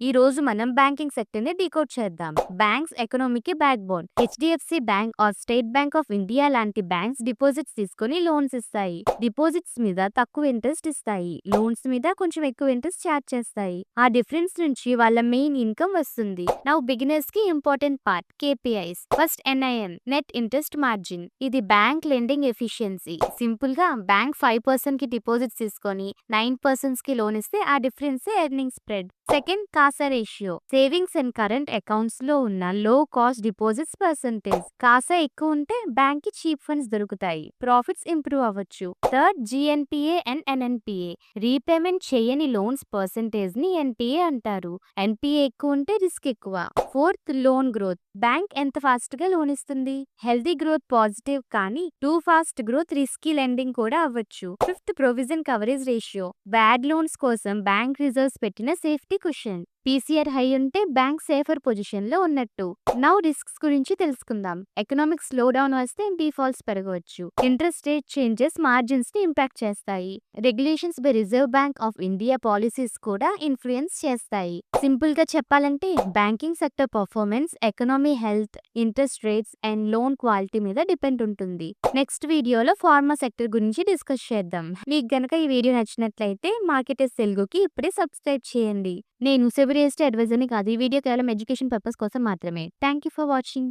ఈ రోజు మనం బ్యాంకింగ్ సెక్టర్ ని డీకోడ్ చేద్దాం. బ్యాంక్స్ ఎకనామీకి backbone. HDFC bank or State Bank of India లాంటి బ్యాంక్స్ డిపాజిట్స్ తీసుకొని లోన్స్ ఇస్తాయి. డిపాజిట్స్ మీద తక్కువ ఇంట్రెస్ట్ ఇస్తాయి. లోన్స్ మీద కొంచెం ఎక్కువ ఇంట్రెస్ట్ చార్జ్ చేస్తాయి. ఆ డిఫరెన్స్ నుంచి వాళ్ళ మెయిన్ ఇన్కమ్ వస్తుంది. నౌ బిగినర్స్ కి important part KPIs. First NIM net interest margin. ఇది బ్యాంక్ లెండింగ్ ఎఫిషియన్సీ. సింపుల్ గా బ్యాంక్ 5% కి డిపాజిట్స్ తీసుకొని 9% కి లోన్ ఇస్తే ఆ difference earning spread. Second Kasa ratio. Savings and current accounts లో ఉన్న లో కాస్ట్ డిపాజిట్స్ పర్సంటేజ్. కాసా ఎక్కువ ఉంటే బ్యాంక్ కి చీప్ ఫండ్స్ దొరుకుతాయి. ప్రాఫిట్స్ ఇంప్రూవ్ అవ్వచ్చు. Third GNPA and NNPA. Repayment చేయని లోన్స్ పర్సంటేజ్ ని ఎన్పిఏ అంటారు. ఎన్పిఏ ఎక్కువ ఉంటే రిస్క్ ఎక్కువ. Fourth loan growth. బ్యాంక్ ఎంత ఫాస్ట్ గా లోన్ ఇస్తుంది. హెల్దీ గ్రోత్ పాజిటివ్, కానీ too fast growth risky lending కూడా అవ్వచ్చు. Fifth provision coverage ratio. Bad loans కోసం బ్యాంక్ రిజర్వ్స్ పెట్టిన సేఫ్టీ కుషన్. పీసీఆర్ హై ఉంటే బ్యాంక్ సేఫర్ పొజిషన్ లో ఉన్నట్టు. నౌ రిస్క్స్ గురించి తెలుసుకుందాం. ఎకనామిక్ స్లో డౌన్ వస్తే డిఫాల్ట్స్ పెరగవచ్చు. ఇంట్రెస్ట్ రేట్ చేంజెస్ మార్జిన్స్ ని ఇంపాక్ట్ చేస్తాయి. Regulations by reserve bank of India policies కూడా ఇన్ఫ్లుయెన్స్ చేస్తాయి. సింపుల్ గా చెప్పాలంటే banking sector performance economy health, interest rates and loan quality మీద డిపెండ్ ఉంటుంది. నెక్స్ట్ వీడియోలో ఫార్మా సెక్టర్ గురించి డిస్కస్ చేద్దాం. మీకు గనక ఈ వీడియో నచ్చినట్లయితే మార్కెటర్స్ తెలుగుకి ఇప్పుడే సబ్స్క్రైబ్ చేయండి. నేను సెబీ రియల్ ఎస్టేట్ అడ్వైజర్ని కాదు. ఈ వీడియో కేవలం ఎడ్యుకేషన్ పర్పస్ కోసం మాత్రమే. Thank you for watching.